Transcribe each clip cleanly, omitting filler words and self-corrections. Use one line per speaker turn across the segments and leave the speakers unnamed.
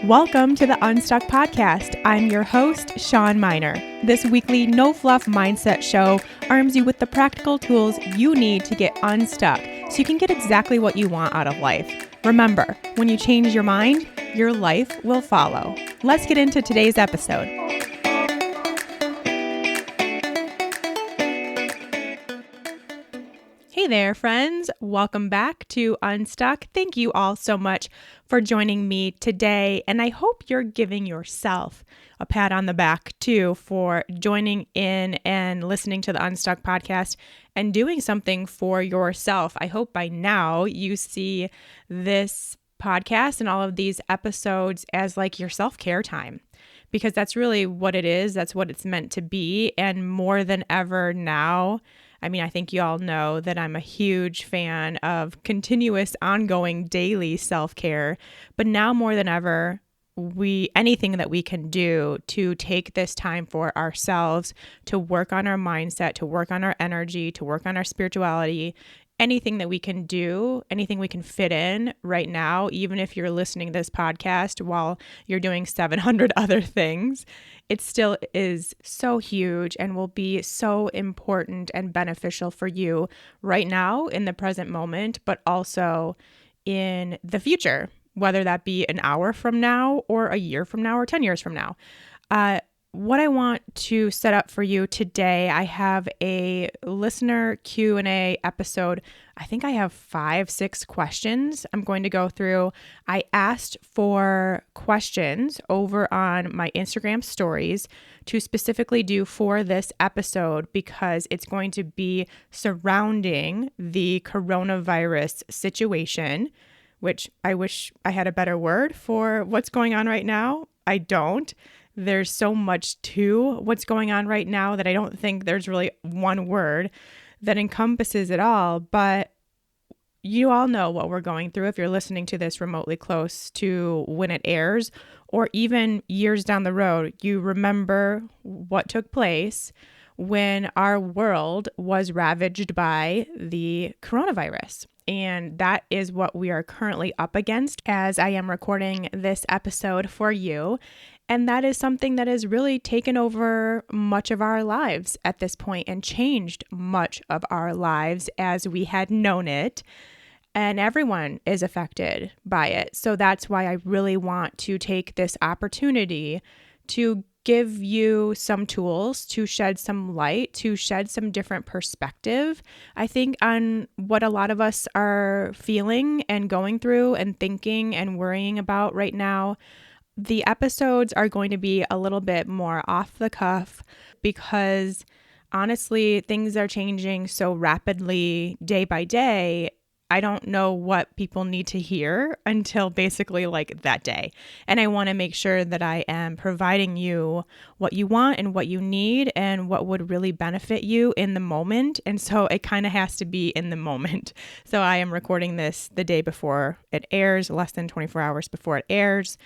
Welcome to the Unstuck Podcast. I'm your host, Sean Miner. This weekly no-fluff mindset show arms you with the practical tools you need to get unstuck so you can get exactly what you want out of life. Remember, when you change your mind, your life will follow. Let's get into today's episode. Hey there, friends. Welcome back to Unstuck. Thank you all so much for joining me today. And I hope you're giving yourself a pat on the back too for joining in and listening to the Unstuck podcast and doing something for yourself. I hope by now you see this podcast and all of these episodes as like your self-care time, because that's really what it is. That's what it's meant to be. And more than ever now, I think you all know that I'm a huge fan of continuous, ongoing, daily self-care. But now more than ever, anything that we can do to take this time for ourselves, to work on our mindset, to work on our energy, to work on our spirituality, anything that we can do, anything we can fit in right now, even if you're listening to this podcast while you're doing 700 other things, it still is so huge and will be so important and beneficial for you right now in the present moment, but also in the future, whether that be an hour from now or a year from now or 10 years from now. What I want to set up for you today, I have a listener Q&A episode. I think I have 5-6 questions I'm going to go through. I asked for questions over on my Instagram stories to specifically do for this episode because it's going to be surrounding the coronavirus situation, which I wish I had a better word for what's going on right now. I don't. There's so much to what's going on right now that I don't think there's really one word that encompasses it all. But you all know what we're going through if you're listening to this remotely close to when it airs, or even years down the road. You remember what took place when our world was ravaged by the coronavirus. And that is what we are currently up against as I am recording this episode for you. And that is something that has really taken over much of our lives at this point and changed much of our lives as we had known it. And everyone is affected by it. So that's why I really want to take this opportunity to give you some tools, to shed some light, to shed some different perspective, I think, on what a lot of us are feeling and going through and thinking and worrying about right now. The episodes are going to be a little bit more off the cuff because honestly, things are changing so rapidly day by day. I don't know what people need to hear until basically like that day. And I want to make sure that I am providing you what you want and what you need and what would really benefit you in the moment. And so it kind of has to be in the moment. So I am recording this the day before it airs, less than 24 hours before it airs.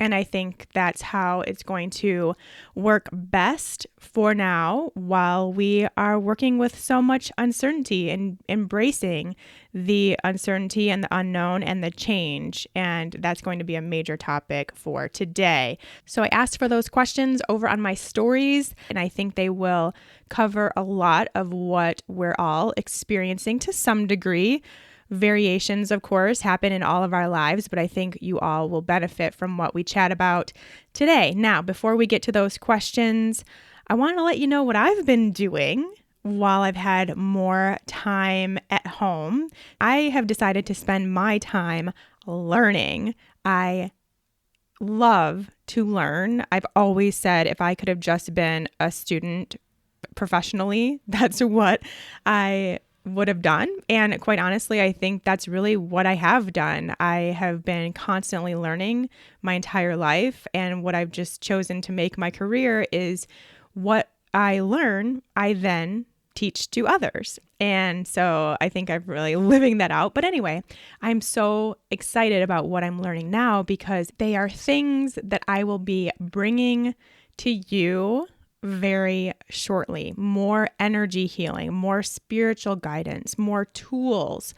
And I think that's how it's going to work best for now while we are working with so much uncertainty and embracing the uncertainty and the unknown and the change. And that's going to be a major topic for today. So I asked for those questions over on my stories, and I think they will cover a lot of what we're all experiencing to some degree. Variations, of course, happen in all of our lives, but I think you all will benefit from what we chat about today. Now, before we get to those questions, I want to let you know what I've been doing while I've had more time at home. I have decided to spend my time learning. I love to learn. I've always said if I could have just been a student professionally, that's what I would have done. And quite honestly, I think that's really what I have done. I have been constantly learning my entire life. And what I've just chosen to make my career is what I learn, I then teach to others. And so I think I'm really living that out. But anyway, I'm so excited about what I'm learning now because they are things that I will be bringing to you very shortly. More energy healing, more spiritual guidance, more tools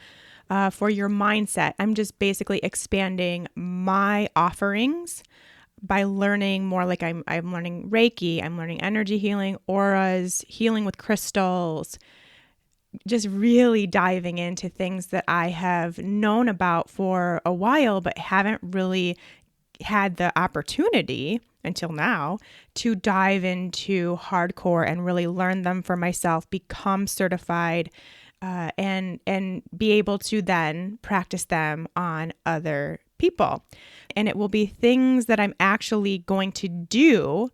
for your mindset. I'm just basically expanding my offerings by learning more, like I'm learning Reiki, I'm learning energy healing, auras, healing with crystals, just really diving into things that I have known about for a while, but haven't really had the opportunity until now to dive into hardcore and really learn them for myself, become certified, and be able to then practice them on other people. And it will be things that I'm actually going to do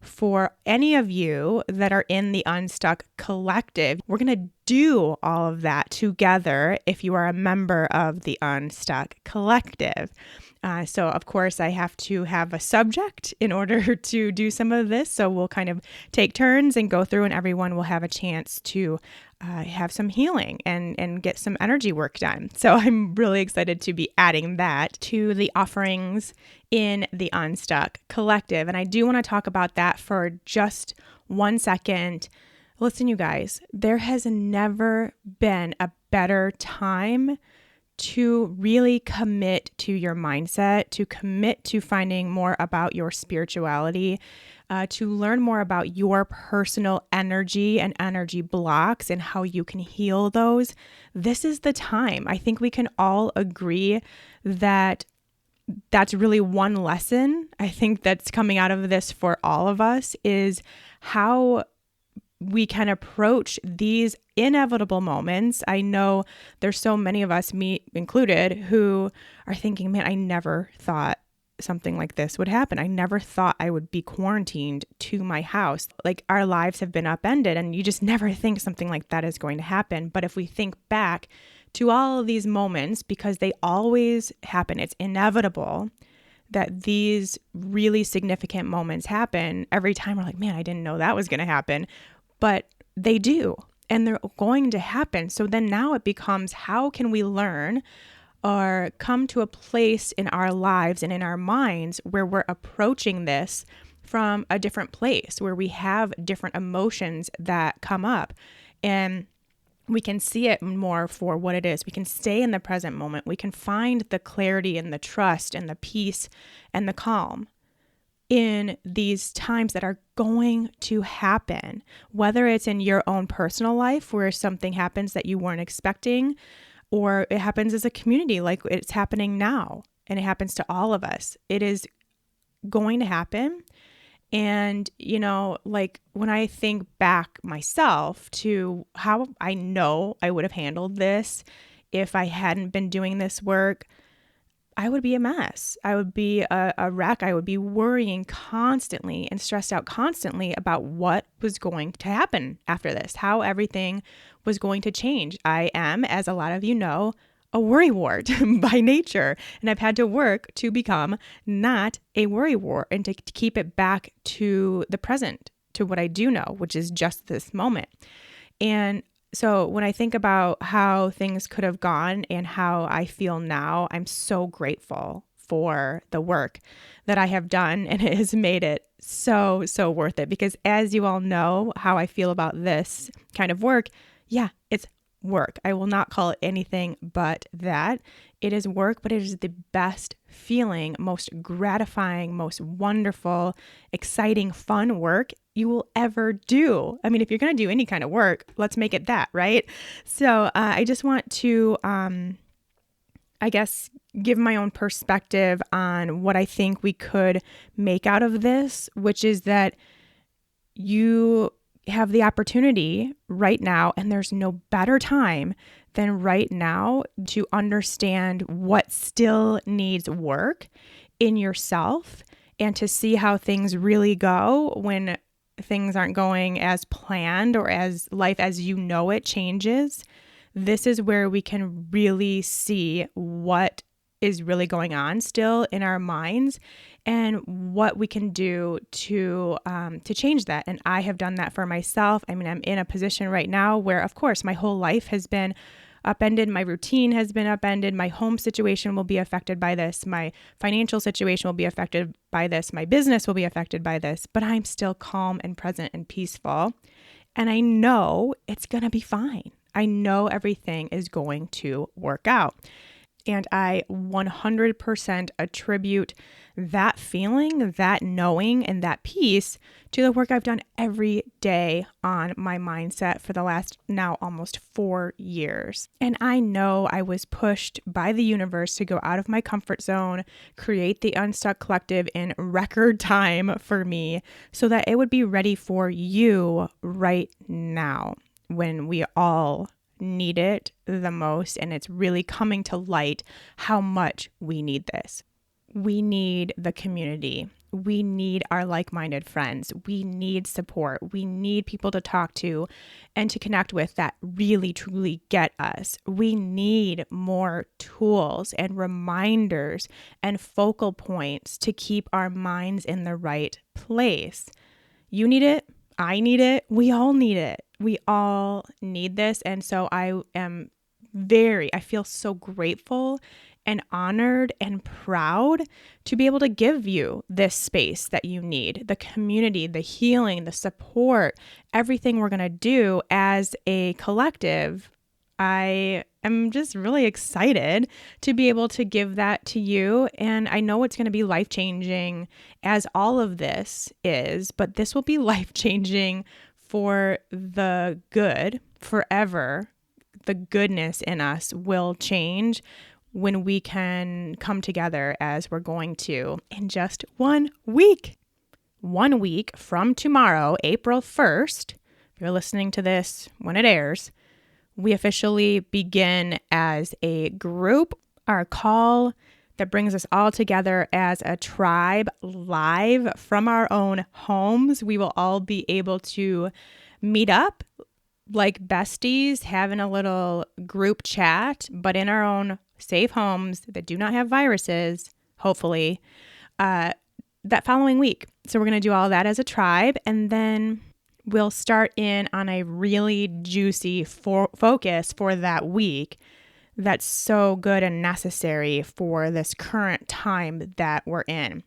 for any of you that are in the Unstuck Collective. We're going to do all of that together if you are a member of the Unstuck Collective. So, of course, I have to have a subject in order to do some of this. So we'll kind of take turns and go through, and everyone will have a chance to have some healing and get some energy work done. So I'm really excited to be adding that to the offerings in the Unstuck Collective. And I do want to talk about that for just 1 second. Listen, you guys, there has never been a better time to really commit to your mindset, to commit to finding more about your spirituality, to learn more about your personal energy and energy blocks and how you can heal those. This is the time. I think we can all agree that that's really one lesson I think that's coming out of this for all of us, is how we can approach these inevitable moments. I know there's so many of us, me included, who are thinking, man, I never thought something like this would happen. I never thought I would be quarantined to my house. Like, our lives have been upended, and you just never think something like that is going to happen. But if we think back to all of these moments, because they always happen, it's inevitable that these really significant moments happen every time. We're like, man, I didn't know that was going to happen. But they do, and they're going to happen. So then now it becomes, how can we learn or come to a place in our lives and in our minds where we're approaching this from a different place, where we have different emotions that come up, and we can see it more for what it is. We can stay in the present moment. We can find the clarity and the trust and the peace and the calm in these times that are going to happen, whether it's in your own personal life where something happens that you weren't expecting, or it happens as a community like it's happening now, and it happens to all of us. It is going to happen. And, you know, like when I think back myself to how I know I would have handled this if I hadn't been doing this work, I would be a mess. I would be a wreck. I would be worrying constantly and stressed out constantly about what was going to happen after this, how everything was going to change. I am, as a lot of you know, a worrywart by nature, and I've had to work to become not a worrywart and to keep it back to the present, to what I do know, which is just this moment. And so when I think about how things could have gone and how I feel now, I'm so grateful for the work that I have done, and it has made it so worth it. Because as you all know how I feel about this kind of work, yeah, it's work. I will not call it anything but that. It is work, but it is the best feeling, most gratifying, most wonderful, exciting, fun work you will ever do. I mean, if you're going to do any kind of work, let's make it that, right? So I just want to, I guess, give my own perspective on what I think we could make out of this, which is that you have the opportunity right now, and there's no better time than right now to understand what still needs work in yourself and to see how things really go when things aren't going as planned or as life as you know it changes. This is where we can really see what is really going on still in our minds and what we can do to change that. And I have done that for myself. I mean, I'm in a position right now where, of course, my whole life has been upended. My routine has been upended. My home situation will be affected by this. My financial situation will be affected by this. My business will be affected by this. But I'm still calm and present and peaceful. And I know it's going to be fine. I know everything is going to work out. And I 100% attribute that feeling, that knowing, and that peace to the work I've done every day on my mindset for the last now almost 4 years. And I know I was pushed by the universe to go out of my comfort zone, create the Unstuck Collective in record time for me so that it would be ready for you right now when we all need it the most, and it's really coming to light how much we need this. We need the community. We need our like-minded friends. We need support. We need people to talk to and to connect with that really, truly get us. We need more tools and reminders and focal points to keep our minds in the right place. You need it. I need it. We all need it. We all need this. And so I feel so grateful and honored and proud to be able to give you this space that you need, the community, the healing, the support, everything we're going to do as a collective. I am just really excited to be able to give that to you. And I know it's going to be life-changing as all of this is, but this will be life-changing for the good forever. The goodness in us will change when we can come together as we're going to in just 1 week. 1 week from tomorrow, April 1st, if you're listening to this when it airs, we officially begin as a group, our call that brings us all together as a tribe live from our own homes. We will all be able to meet up like besties, having a little group chat, but in our own safe homes that do not have viruses, hopefully, that following week. So we're going to do all that as a tribe, and then we'll start in on a really juicy focus for that week that's so good and necessary for this current time that we're in.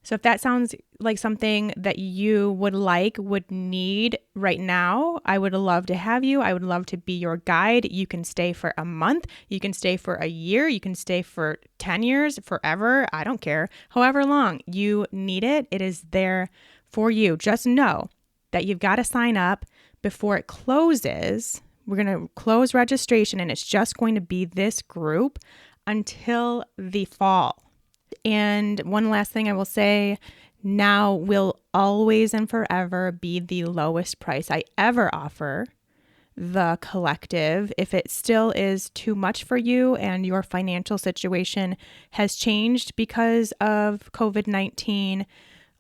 So if that sounds like something that you would need right now, I would love to have you. I would love to be your guide. You can stay for a month. You can stay for a year. You can stay for 10 years, forever. I don't care. However long you need it, it is there for you. Just know that you've got to sign up before it closes. We're going to close registration, and it's just going to be this group until the fall. And one last thing I will say, now will always and forever be the lowest price I ever offer the collective. If it still is too much for you and your financial situation has changed because of COVID-19,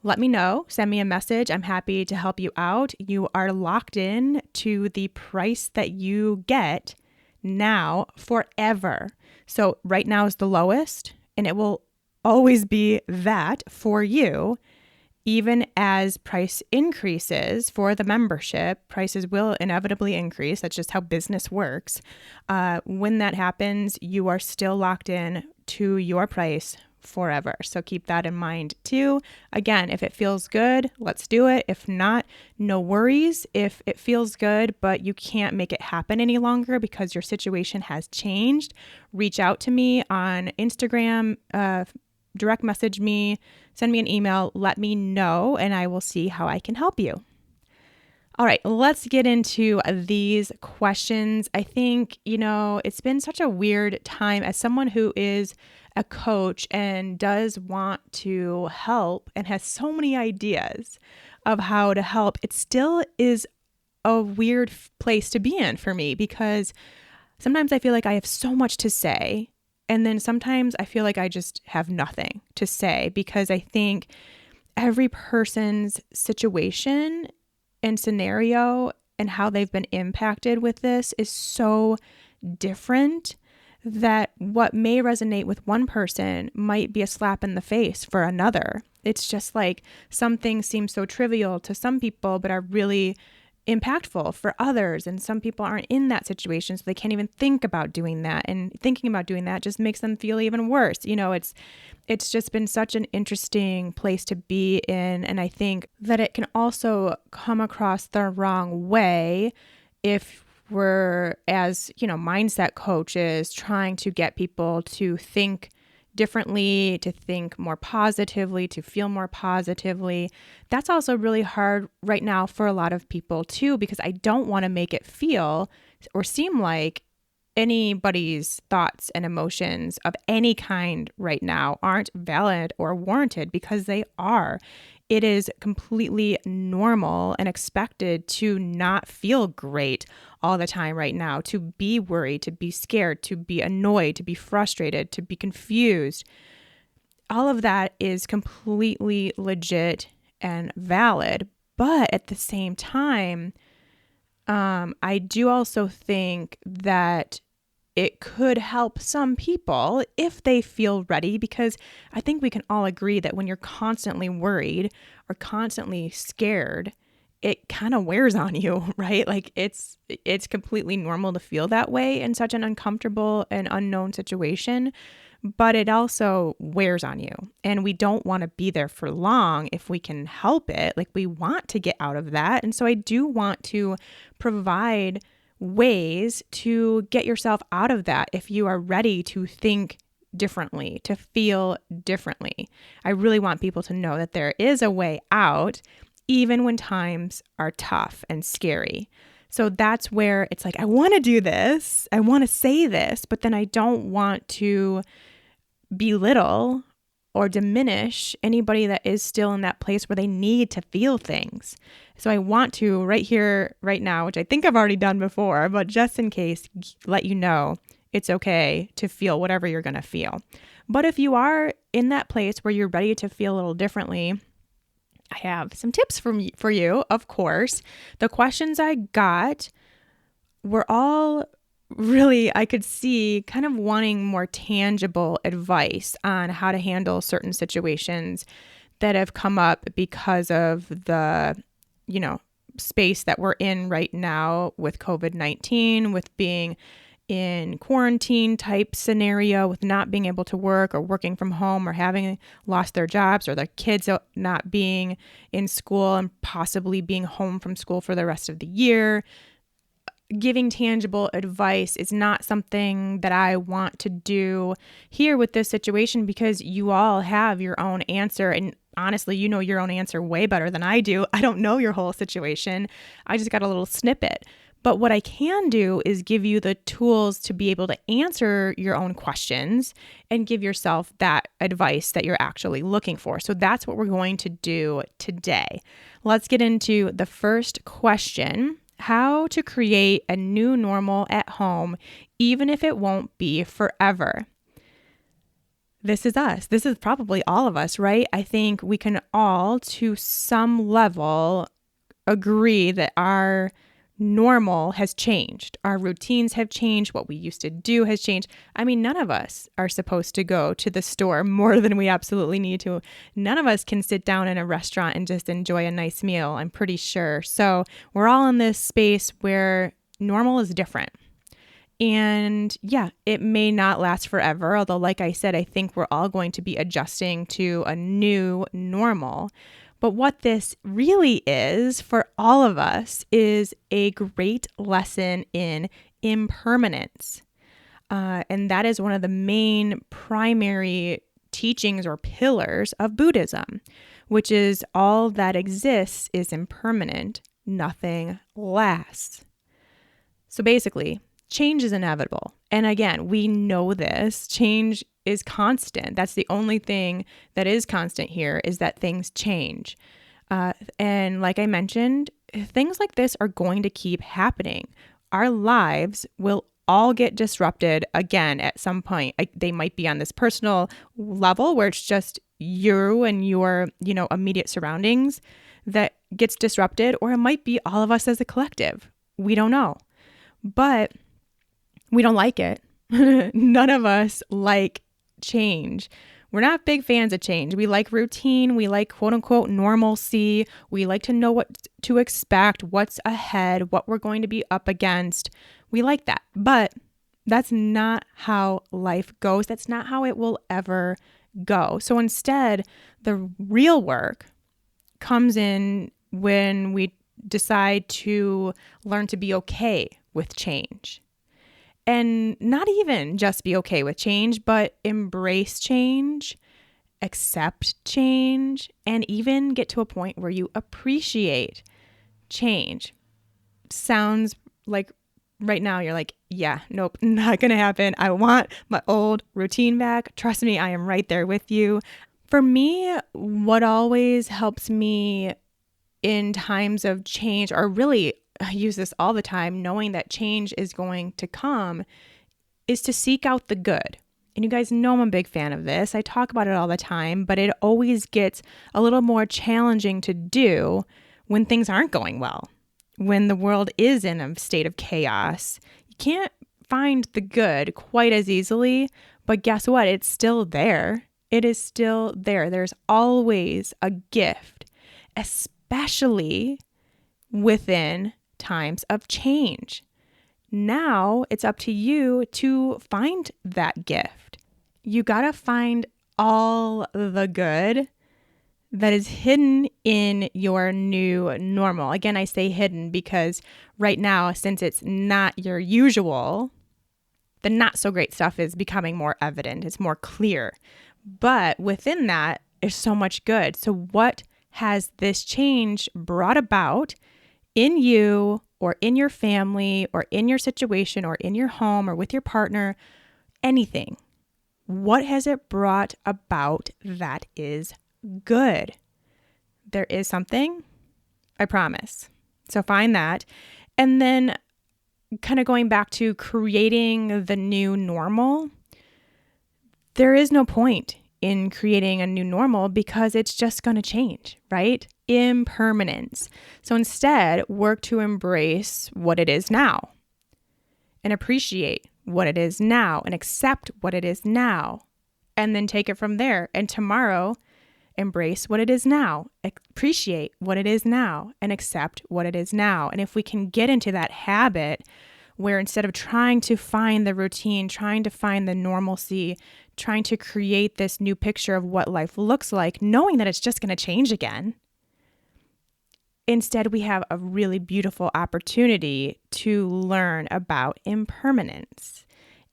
let me know. Send me a message. I'm happy to help you out. You are locked in to the price that you get now forever. So right now is the lowest, and it will always be that for you. Even as price increases for the membership, prices will inevitably increase. That's just how business works. When that happens, you are still locked in to your price forever. So keep that in mind too. Again, if it feels good, let's do it. If not, no worries. If it feels good, but you can't make it happen any longer because your situation has changed, reach out to me on Instagram, direct message me, send me an email, let me know, and I will see how I can help you. All right, let's get into these questions. I think, it's been such a weird time as someone who is a coach and does want to help and has so many ideas of how to help. It still is a weird place to be in for me because sometimes I feel like I have so much to say, and then sometimes I feel like I just have nothing to say because I think every person's situation and scenario and how they've been impacted with this is so different that what may resonate with one person might be a slap in the face for another. It's just like some things seem so trivial to some people, but are really impactful for others. And some people aren't in that situation, so they can't even think about doing that. And thinking about doing that just makes them feel even worse. It's just been such an interesting place to be in. And I think that it can also come across the wrong way if we're, as, mindset coaches, trying to get people to think differently, to think more positively, to feel more positively. That's also really hard right now for a lot of people too, because I don't want to make it feel or seem like anybody's thoughts and emotions of any kind right now aren't valid or warranted, because they are. It is completely normal and expected to not feel great all the time right now, to be worried, to be scared, to be annoyed, to be frustrated, to be confused. All of that is completely legit and valid. But at the same time, I do also think that it could help some people if they feel ready, because I think we can all agree that when you're constantly worried or constantly scared, it kind of wears on you, right? Like it's completely normal to feel that way in such an uncomfortable and unknown situation, but it also wears on you. And we don't want to be there for long if we can help it. Like we want to get out of that. And so I do want to provide ways to get yourself out of that if you are ready to think differently, to feel differently. I really want people to know that there is a way out, even when times are tough and scary. So that's where it's like, I want to do this, I want to say this, but then I don't want to belittle or diminish anybody that is still in that place where they need to feel things. So I want to right here, right now, which I think I've already done before, but just in case, let you know it's okay to feel whatever you're going to feel. But if you are in that place where you're ready to feel a little differently, I have some tips for you, of course. The questions I got were all really, I could see kind of wanting more tangible advice on how to handle certain situations that have come up because of the, space that we're in right now with COVID-19, with being in quarantine type scenario, with not being able to work or working from home or having lost their jobs, or their kids not being in school and possibly being home from school for the rest of the year. Giving tangible advice is not something that I want to do here with this situation, because you all have your own answer. And honestly, you know your own answer way better than I do. I don't know your whole situation. I just got a little snippet. But what I can do is give you the tools to be able to answer your own questions and give yourself that advice that you're actually looking for. So that's what we're going to do today. Let's get into the first question: how to create a new normal at home, even if it won't be forever. This is us. This is probably all of us, right? I think we can all, to some level, agree that our normal has changed. Our routines have changed. What we used to do has changed. I mean, none of us are supposed to go to the store more than we absolutely need to. None of us can sit down in a restaurant and just enjoy a nice meal, I'm pretty sure. So we're all in this space where normal is different. And yeah, it may not last forever. Although, like I said, I think we're all going to be adjusting to a new normal. But what this really is for all of us is a great lesson in impermanence. And that is one of the main primary teachings or pillars of Buddhism, which is all that exists is impermanent. Nothing lasts. So basically, change is inevitable. And again, we know this. Change is constant. That's the only thing that is constant here, is that things change. And like I mentioned, things like this are going to keep happening. Our lives will all get disrupted again at some point. They might be on this personal level where it's just you and your, immediate surroundings that gets disrupted, or it might be all of us as a collective. We don't know. But we don't like it. None of us like change. We're not big fans of change. We like routine. We like quote unquote normalcy. We like to know what to expect, what's ahead, what we're going to be up against. We like that. But that's not how life goes. That's not how it will ever go. So instead, the real work comes in when we decide to learn to be okay with change. And not even just be okay with change, but embrace change, accept change, and even get to a point where you appreciate change. Sounds like right now you're like, yeah, nope, not going to happen. I want my old routine back. Trust me, I am right there with you. For me, what always helps me in times of change, or really I use this all the time, knowing that change is going to come, is to seek out the good. And you guys know I'm a big fan of this. I talk about it all the time, but it always gets a little more challenging to do when things aren't going well, when the world is in a state of chaos. You can't find the good quite as easily, but guess what? It's still there. It is still there. There's always a gift, especially within times of change. Now it's up to you to find that gift. You got to find all the good that is hidden in your new normal. Again, I say hidden because right now, since it's not your usual, the not so great stuff is becoming more evident. It's more clear. But within that is so much good. So what has this change brought about in you or in your family or in your situation or in your home or with your partner? Anything. What has it brought about that is good? There is something, I promise. So find that. And then kind of going back to creating the new normal, there is no point in creating a new normal because it's just going to change, right? Impermanence. So instead, work to embrace what it is now and appreciate what it is now and accept what it is now, and then take it from there. And tomorrow, embrace what it is now, appreciate what it is now, and accept what it is now. And if we can get into that habit where instead of trying to find the routine, trying to find the normalcy, trying to create this new picture of what life looks like, knowing that it's just going to change again, instead we have a really beautiful opportunity to learn about impermanence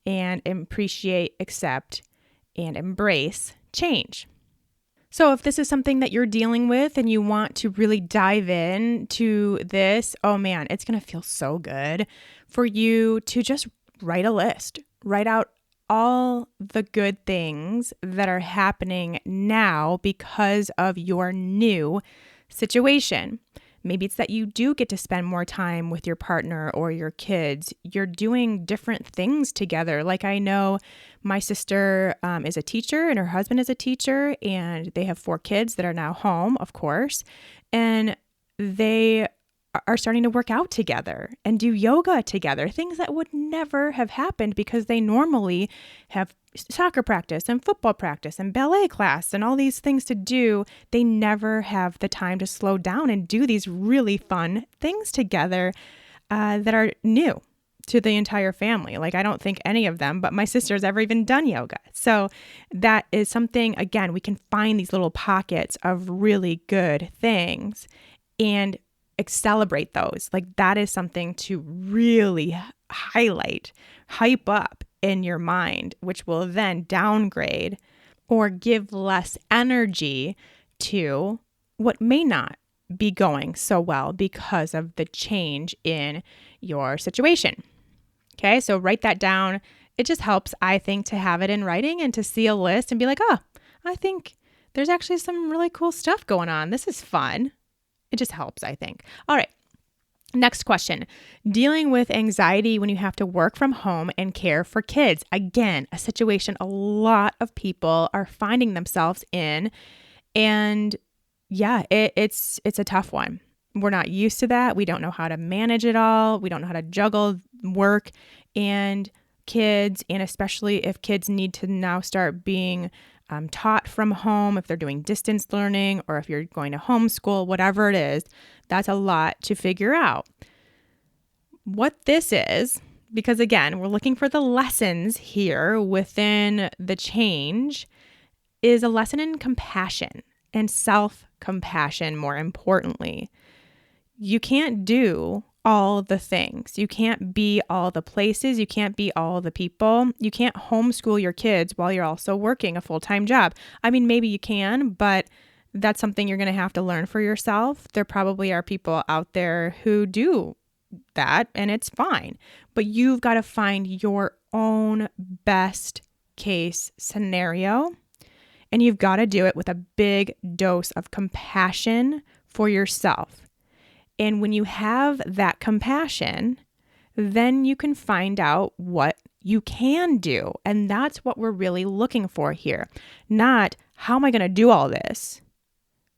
and appreciate, accept, and embrace change. So if this is something that you're dealing with and you want to really dive in to this, oh man, it's going to feel so good for you to just write a list, write out all the good things that are happening now because of your new situation. Maybe it's that you do get to spend more time with your partner or your kids. You're doing different things together. Like I know my sister is a teacher and her husband is a teacher, and they have 4 kids that are now home, of course, and they are starting to work out together and do yoga together, things that would never have happened because they normally have soccer practice and football practice and ballet class and all these things to do. They never have the time to slow down and do these really fun things together that are new to the entire family. Like I don't think any of them, but my sister's ever even done yoga. So that is something, again, we can find these little pockets of really good things and celebrate those. Like that is something to really highlight, hype up in your mind, which will then downgrade or give less energy to what may not be going so well because of the change in your situation. Okay, so write that down. It just helps, I think, to have it in writing and to see a list and be like, oh, I think there's actually some really cool stuff going on. This is fun. It just helps, I think. All right. Next question. Dealing with anxiety when you have to work from home and care for kids. Again, a situation a lot of people are finding themselves in. And yeah, it's a tough one. We're not used to that. We don't know how to manage it all. We don't know how to juggle work and kids. And especially if kids need to now start being taught from home, if they're doing distance learning or if you're going to homeschool, whatever it is, that's a lot to figure out. What this is, because again, we're looking for the lessons here within the change, is a lesson in compassion and self-compassion, more importantly. You can't do all the things. You can't be all the places. You can't be all the people. You can't homeschool your kids while you're also working a full-time job. I mean, maybe you can, but that's something you're going to have to learn for yourself. There probably are people out there who do that, and it's fine. But you've got to find your own best case scenario, and you've got to do it with a big dose of compassion for yourself. And when you have that compassion, then you can find out what you can do. And that's what we're really looking for here. Not how am I going to do all this,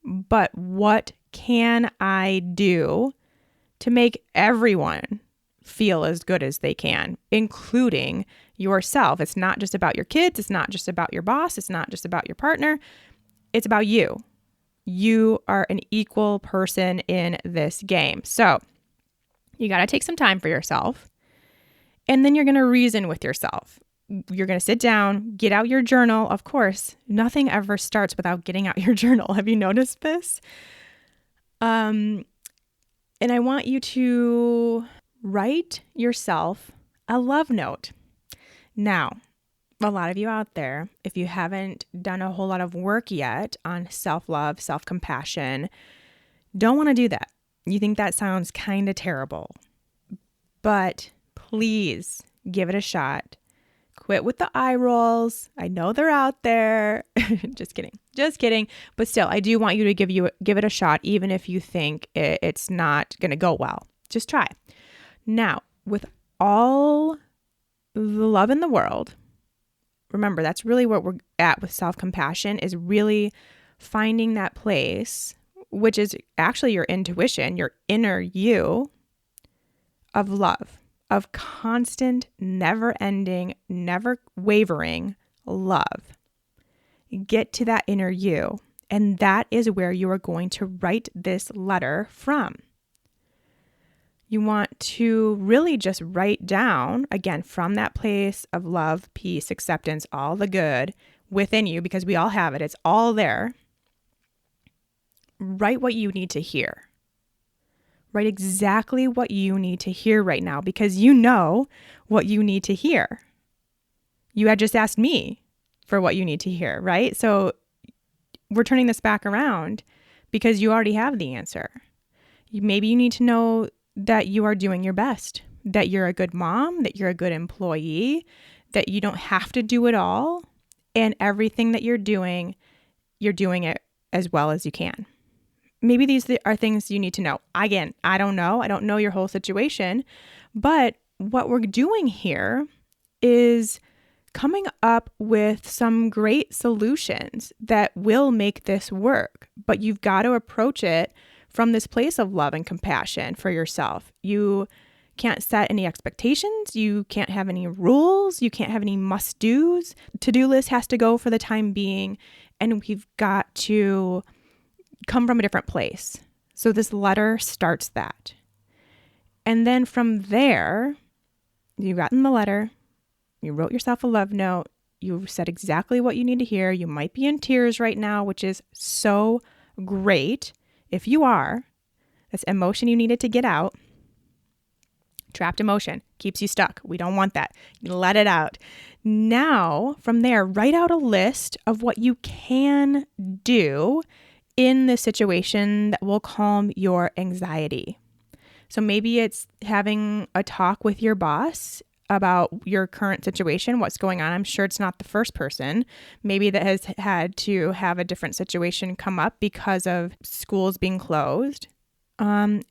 but what can I do to make everyone feel as good as they can, including yourself. It's not just about your kids. It's not just about your boss. It's not just about your partner. It's about you. You are an equal person in this game. So you got to take some time for yourself, and then you're going to reason with yourself. You're going to sit down, get out your journal. Of course, nothing ever starts without getting out your journal. Have you noticed this? And I want you to write yourself a love note. Now, a lot of you out there, if you haven't done a whole lot of work yet on self-love, self-compassion, don't want to do that. You think that sounds kind of terrible, but please give it a shot. Quit with the eye rolls. I know they're out there. Just kidding. But still, I do want you to give it a shot, even if you think it's not going to go well. Just try. Now, with all the love in the world, remember, that's really what we're at with self-compassion, is really finding that place, which is actually your intuition, your inner you, of love, of constant, never-ending, never wavering love. Get to that inner you, and that is where you are going to write this letter from. You want to really just write down, again, from that place of love, peace, acceptance, all the good within you, because we all have it. It's all there. Write what you need to hear. Write exactly what you need to hear right now, because you know what you need to hear. You had just asked me for what you need to hear, right? So we're turning this back around because you already have the answer. Maybe you need to know that you are doing your best, that you're a good mom, that you're a good employee, that you don't have to do it all, and everything that you're doing it as well as you can. Maybe these are things you need to know. Again, I don't know. I don't know your whole situation, but what we're doing here is coming up with some great solutions that will make this work, but you've got to approach it from this place of love and compassion for yourself. You can't set any expectations. You can't have any rules. You can't have any must-dos. To-do list has to go for the time being, and we've got to come from a different place. So this letter starts that. And then from there, you've gotten the letter, you wrote yourself a love note, you said exactly what you need to hear. You might be in tears right now, which is so great. If you are, that's emotion you needed to get out. Trapped emotion keeps you stuck. We don't want that. Let it out. Now, from there, write out a list of what you can do in this situation that will calm your anxiety. So maybe it's having a talk with your boss about your current situation, what's going on. I'm sure it's not the first person maybe that has had to have a different situation come up because of schools being closed.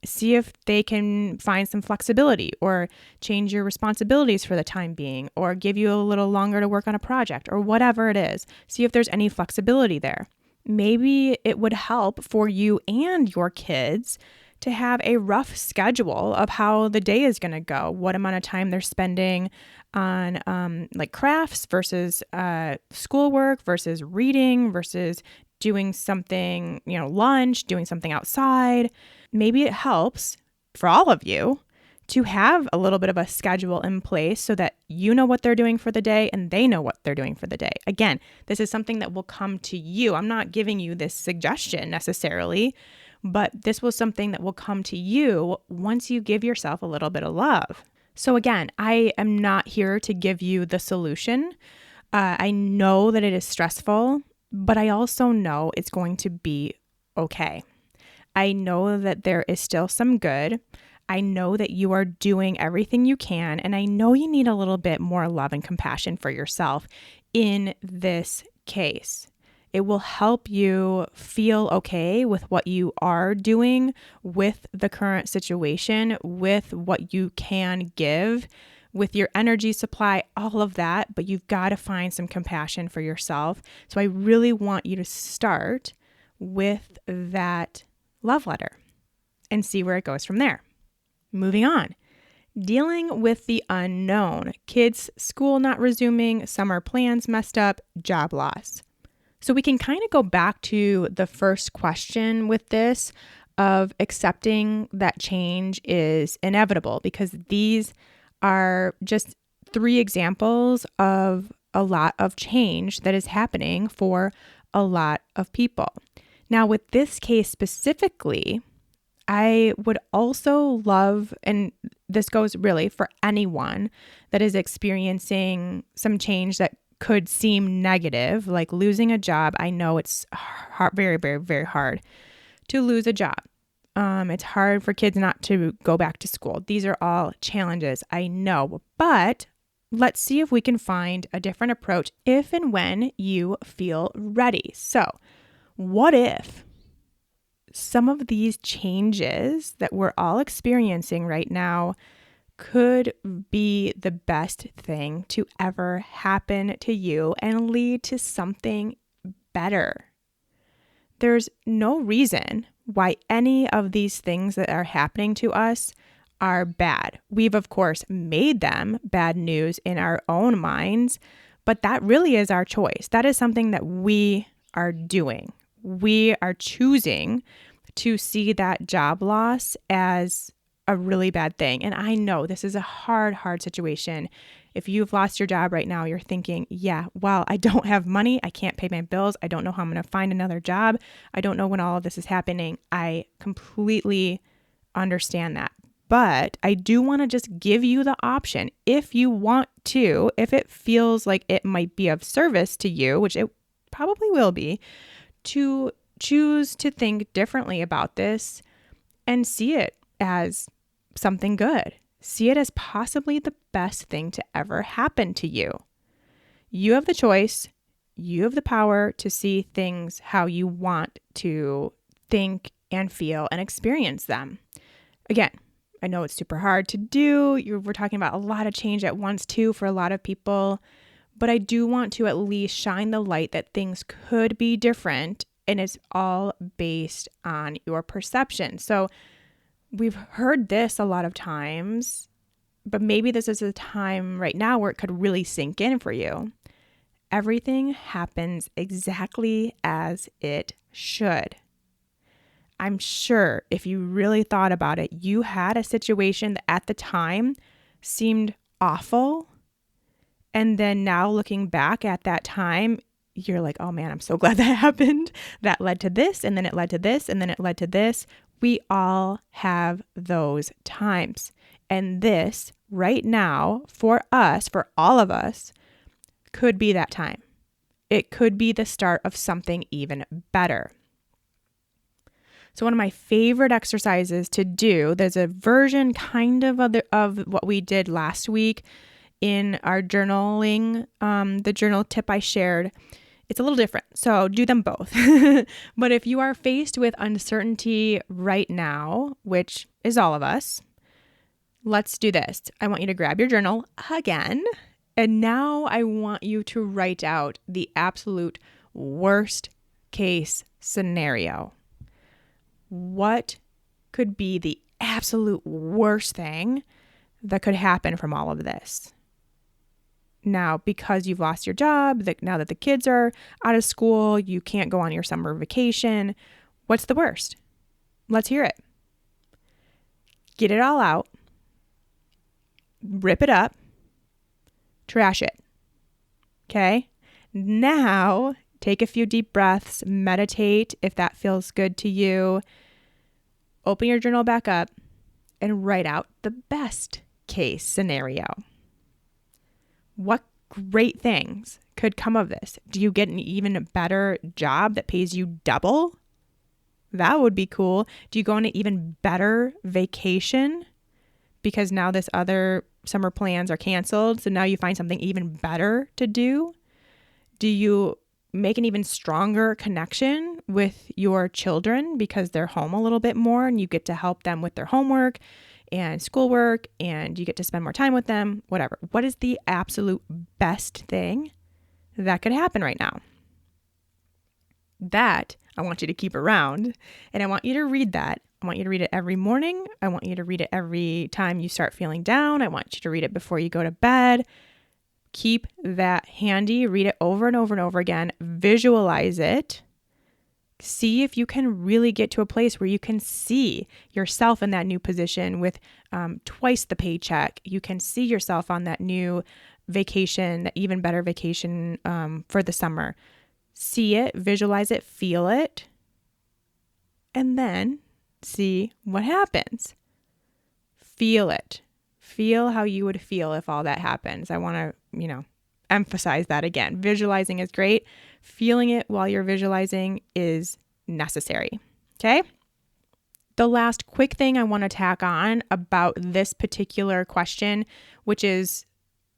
See if they can find some flexibility or change your responsibilities for the time being, or give you a little longer to work on a project, or whatever it is. See if there's any flexibility there. Maybe it would help for you and your kids to have a rough schedule of how the day is going to go, what amount of time they're spending on like crafts versus schoolwork versus reading versus doing something, lunch, doing something outside. Maybe it helps for all of you to have a little bit of a schedule in place so that you know what they're doing for the day and they know what they're doing for the day. Again, this is something that will come to you. I'm not giving you this suggestion necessarily, but this was something that will come to you once you give yourself a little bit of love. So again, I am not here to give you the solution. I know that it is stressful, but I also know it's going to be okay. I know that there is still some good. I know that you are doing everything you can, and I know you need a little bit more love and compassion for yourself in this case. It will help you feel okay with what you are doing, with the current situation, with what you can give, with your energy supply, all of that. But you've got to find some compassion for yourself. So I really want you to start with that love letter and see where it goes from there. Moving on. Dealing with the unknown. Kids' school not resuming, summer plans messed up, job loss. So we can kind of go back to the first question with this of accepting that change is inevitable, because these are just 3 examples of a lot of change that is happening for a lot of people. Now, with this case specifically, I would also love, and this goes really for anyone that is experiencing some change that could seem negative, like losing a job. I know it's hard, very, very, very hard to lose a job. It's hard for kids not to go back to school. These are all challenges, I know, but let's see if we can find a different approach if and when you feel ready. So, what if some of these changes that we're all experiencing right now could be the best thing to ever happen to you and lead to something better? There's no reason why any of these things that are happening to us are bad. We've, of course, made them bad news in our own minds, but that really is our choice. That is something that we are doing. We are choosing to see that job loss as a really bad thing. And I know this is a hard situation. If you've lost your job right now, you're thinking, yeah, well, I don't have money. I can't pay my bills. I don't know how I'm going to find another job. I don't know when all of this is happening. I completely understand that. But I do want to just give you the option, if you want to, if it feels like it might be of service to you, which it probably will be, to choose to think differently about this and see it as something good. See it as possibly the best thing to ever happen to you. You have the choice. You have the power to see things how you want to think and feel and experience them. Again, I know it's super hard to do. We're talking about a lot of change at once too for a lot of people, but I do want to at least shine the light that things could be different, and it's all based on your perception. So we've heard this a lot of times, but maybe this is a time right now where it could really sink in for you. Everything happens exactly as it should. I'm sure if you really thought about it, you had a situation that at the time seemed awful. And then now looking back at that time, you're like, oh man, I'm so glad that happened. That led to this, and then it led to this, and then it led to this. We all have those times. And this right now for us, for all of us, could be that time. It could be the start of something even better. So one of my favorite exercises to do, there's a version kind of what we did last week in our journaling, the journal tip I shared. It's a little different, so do them both. But if you are faced with uncertainty right now, which is all of us, let's do this. I want you to grab your journal again, and now I want you to write out the absolute worst case scenario. What could be the absolute worst thing that could happen from all of this? Now, because you've lost your job, now that the kids are out of school, you can't go on your summer vacation. What's the worst? Let's hear it. Get it all out. Rip it up. Trash it. Okay? Now, take a few deep breaths. Meditate if that feels good to you. open your journal back up and write out the best case scenario. What great things could come of this? Do you get an even better job that pays you double? That would be cool. Do you go on an even better vacation because now this other summer plans are canceled, so now you find something even better to do? Do you make an even stronger connection with your children because they're home a little bit more and you get to help them with their homework and schoolwork and you get to spend more time with them, whatever? What is the absolute best thing that could happen right now? That I want you to keep around, and I want you to read that. I want you to read it every morning. I want you to read it every time you start feeling down. I want you to read it before you go to bed. Keep that handy. Read it over and over and over again. Visualize it. See if you can really get to a place where you can see yourself in that new position with twice the paycheck. You can see yourself on that new vacation, that even better vacation for the summer. See it, visualize it, feel it, and then see what happens. Feel it. Feel how you would feel if all that happens. I want to, emphasize that again. Visualizing is great. Feeling it while you're visualizing is necessary. Okay? The last quick thing I want to tack on about this particular question, which is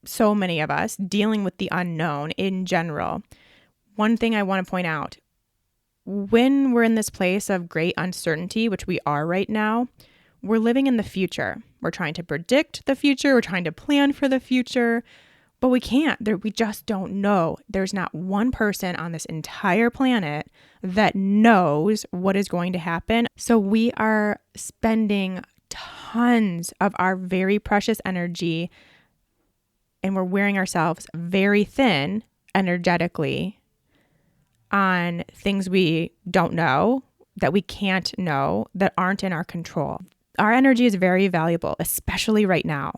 so many of us dealing with the unknown in general. One thing I want to point out, when we're in this place of great uncertainty, which we are right now, we're living in the future. We're trying to predict the future. We're trying to plan for the future, but we can't. We just don't know. There's not one person on this entire planet that knows what is going to happen. So we are spending tons of our very precious energy, and we're wearing ourselves very thin energetically on things we don't know, that we can't know, that aren't in our control. Our energy is very valuable, especially right now.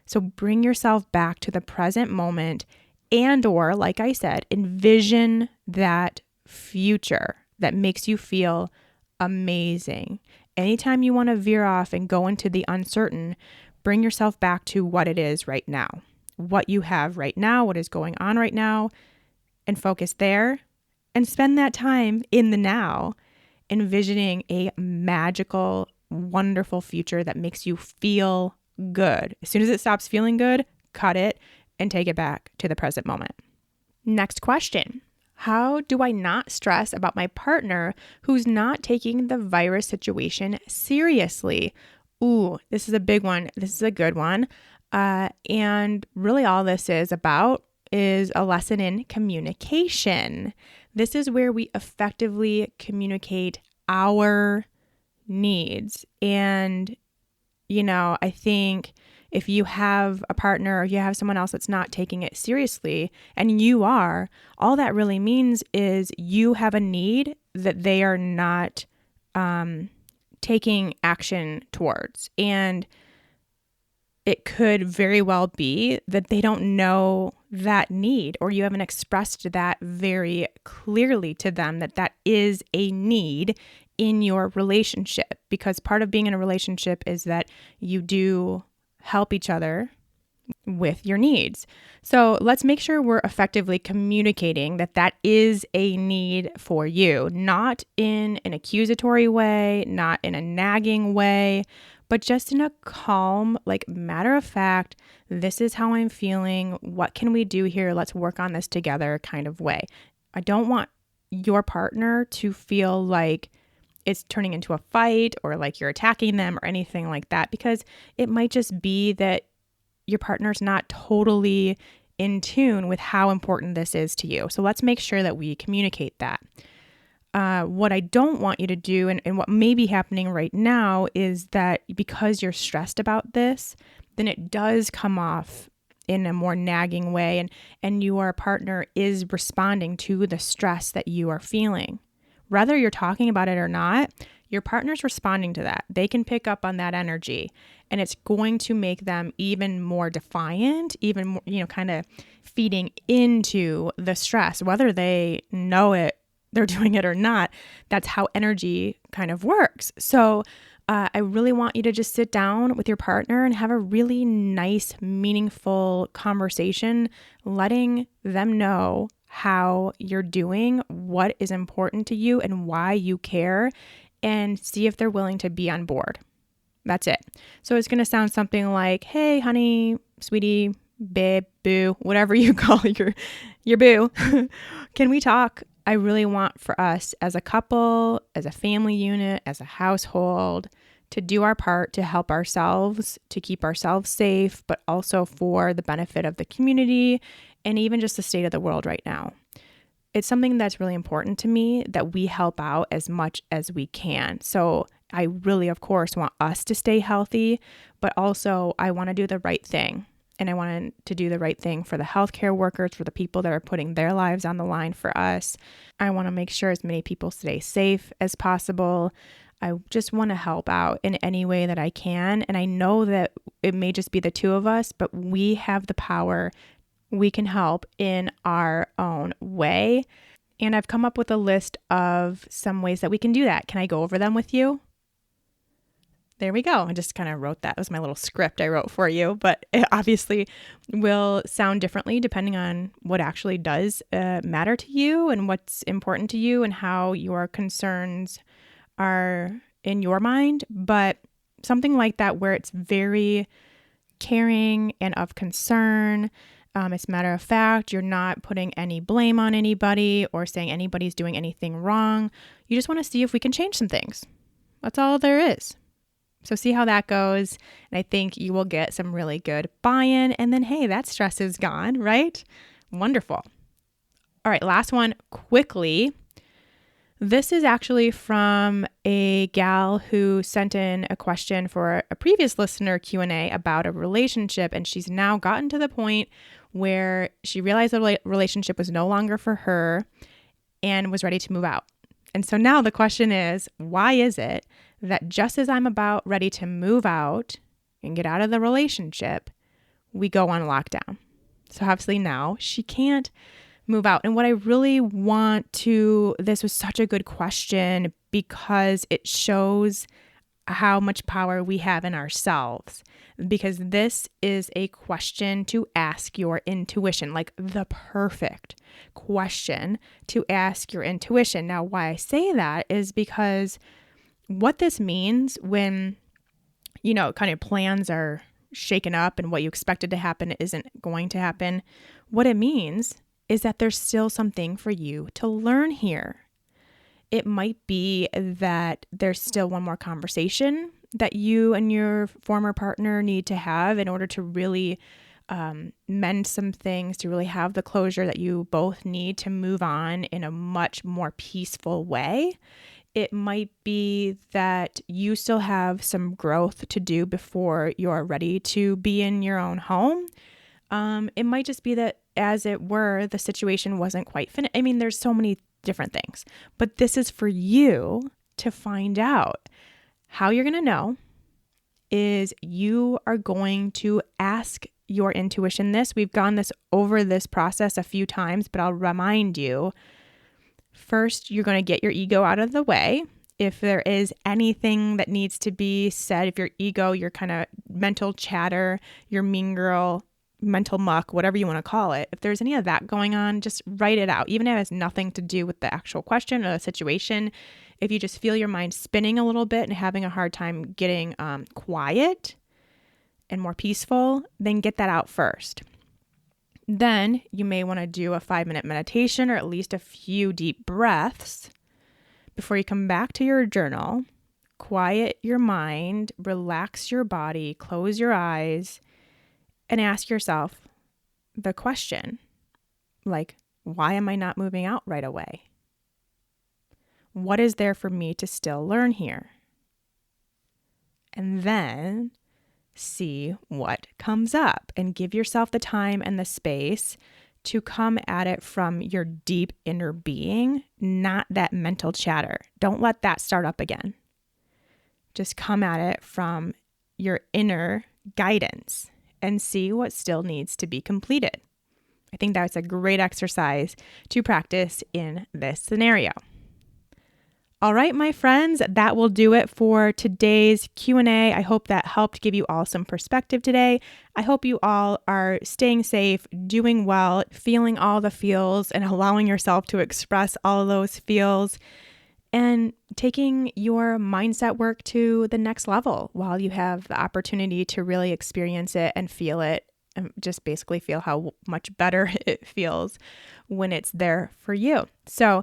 So bring yourself back to the present moment or, like I said, envision that future that makes you feel amazing. Anytime you want to veer off and go into the uncertain, bring yourself back to what it is right now, what you have right now, what is going on right now, and focus there. And spend that time in the now, envisioning a magical, wonderful future that makes you feel good. As soon as it stops feeling good, cut it and take it back to the present moment. Next question. How do I not stress about my partner who's not taking the virus situation seriously? Ooh, this is a big one. This is a good one. And really all this is about is a lesson in communication. This is where we effectively communicate our needs. And, I think if you have a partner or you have someone else that's not taking it seriously and you are, all that really means is you have a need that they are not taking action towards. And it could very well be that they don't know that need, or you haven't expressed that very clearly to them that is a need in your relationship. Because part of being in a relationship is that you do help each other with your needs. So let's make sure we're effectively communicating that is a need for you, not in an accusatory way, not in a nagging way, but just in a calm, matter of fact, this is how I'm feeling. What can we do here? Let's work on this together kind of way. I don't want your partner to feel like it's turning into a fight or like you're attacking them or anything like that, because it might just be that your partner's not totally in tune with how important this is to you. So let's make sure that we communicate that. What I don't want you to do, and what may be happening right now, is that because you're stressed about this, then it does come off in a more nagging way, and your partner is responding to the stress that you are feeling. Whether you're talking about it or not, your partner's responding to that. They can pick up on that energy, and it's going to make them even more defiant, even more, kind of feeding into the stress, whether they know it, they're doing it or not. That's how energy kind of works. So I really want you to just sit down with your partner and have a really nice, meaningful conversation, letting them know how you're doing, what is important to you, and why you care, and see if they're willing to be on board. That's it. So it's going to sound something like, hey, honey, sweetie, babe, boo, whatever you call your boo. Can we talk? I really want for us as a couple, as a family unit, as a household, to do our part to help ourselves, to keep ourselves safe, but also for the benefit of the community and even just the state of the world right now. It's something that's really important to me that we help out as much as we can. So I really, of course, want us to stay healthy, but also I want to do the right thing. And I want to do the right thing for the healthcare workers, for the people that are putting their lives on the line for us. I want to make sure as many people stay safe as possible. I just want to help out in any way that I can. And I know that it may just be the two of us, but we have the power. We can help in our own way. And I've come up with a list of some ways that we can do that. Can I go over them with you? There we go. I just kind of wrote that. It was my little script I wrote for you, but it obviously will sound differently depending on what actually does matter to you and what's important to you and how your concerns are in your mind. But something like that where it's very caring and of concern. It's matter of fact, you're not putting any blame on anybody or saying anybody's doing anything wrong. You just want to see if we can change some things. That's all there is. So see how that goes. And I think you will get some really good buy-in. And then, hey, that stress is gone, right? Wonderful. All right, last one quickly. This is actually from a gal who sent in a question for a previous listener Q&A about a relationship. And she's now gotten to the point where she realized the relationship was no longer for her and was ready to move out. And so now the question is, why is it that just as I'm about ready to move out and get out of the relationship, we go on lockdown? So obviously now she can't move out. And what I really this was such a good question because it shows how much power we have in ourselves. Because this is a question to ask your intuition, like the perfect question to ask your intuition. Now, why I say that is because what this means when, kind of plans are shaken up and what you expected to happen isn't going to happen, what it means is that there's still something for you to learn here. It might be that there's still one more conversation that you and your former partner need to have in order to really mend some things, to really have the closure that you both need to move on in a much more peaceful way. It might be that you still have some growth to do before you're ready to be in your own home. It might just be that, as it were, the situation wasn't quite finished. I mean, there's so many different things, but this is for you to find out. How you're going to know is you are going to ask your intuition this. We've gone over this process a few times, but I'll remind you. First, you're going to get your ego out of the way. If there is anything that needs to be said, if your ego, your kind of mental chatter, your mean girl, mental muck, whatever you want to call it, if there's any of that going on, just write it out. Even if it has nothing to do with the actual question or the situation, if you just feel your mind spinning a little bit and having a hard time getting quiet and more peaceful, then get that out first. Then you may want to do a 5-minute meditation or at least a few deep breaths before you come back to your journal. Quiet your mind, relax your body, close your eyes, and ask yourself the question, like, why am I not moving out right away? What is there for me to still learn here? And then see what comes up and give yourself the time and the space to come at it from your deep inner being, not that mental chatter. Don't let that start up again. Just come at it from your inner guidance and see what still needs to be completed. I think that's a great exercise to practice in this scenario. All right, my friends, that will do it for today's Q&A. I hope that helped give you all some perspective today. I hope you all are staying safe, doing well, feeling all the feels, and allowing yourself to express all of those feels, and taking your mindset work to the next level while you have the opportunity to really experience it and feel it, and just basically feel how much better it feels when it's there for you. So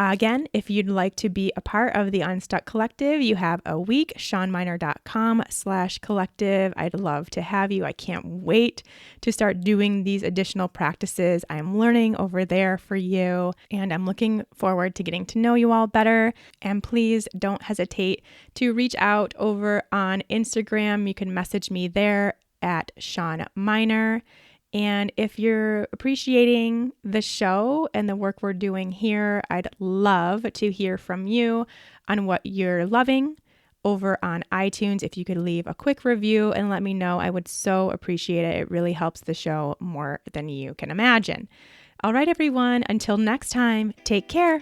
again, if you'd like to be a part of the Unstuck Collective, you have a week, SeanMiner.com/collective. I'd love to have you. I can't wait to start doing these additional practices I'm learning over there for you. And I'm looking forward to getting to know you all better. And please don't hesitate to reach out over on Instagram. You can message me there at Sean Miner. And if you're appreciating the show and the work we're doing here, I'd love to hear from you on what you're loving over on iTunes. If you could leave a quick review and let me know, I would so appreciate it. It really helps the show more than you can imagine. All right, everyone, until next time, take care.